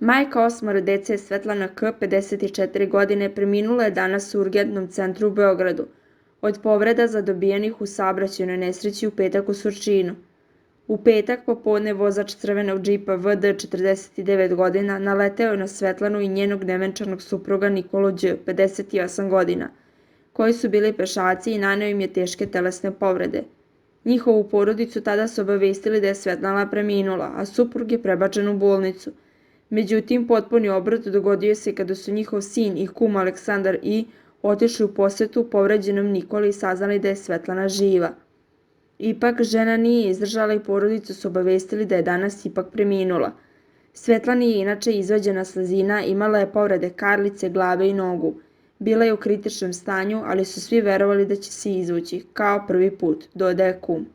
Majka osmoro dece Svetlana K., 54 godine, preminula je danas u urgentnom centru u Beogradu od povreda zadobijenih u saobraćajnoj nesreći u petak u Surčinu. U petak popodne vozač crvenog džipa VD 49 godina naleteo je na Svetlanu i njenog nevenčanog supruga Nikolu Đ. 58 godina, koji su bili pešaci i naneo im je teške telesne povrede. Njihovu porodicu tada su obavestili da je Svetlana preminula, a suprug je prebačen u bolnicu. Međutim, potpuni obrat dogodio se kada su njihov sin i kum Aleksandar I. otišli u posetu povređenom Nikoli i saznali da je Svetlana živa. Ipak, žena nije izdržala i porodicu su obavestili da je danas ipak preminula. Svetlani je inače izvađena slezina, imala je povrede karlice, glave i nogu. Bila je u kritičnom stanju, ali su svi verovali da će se izvući, kao prvi put, dodaje kum.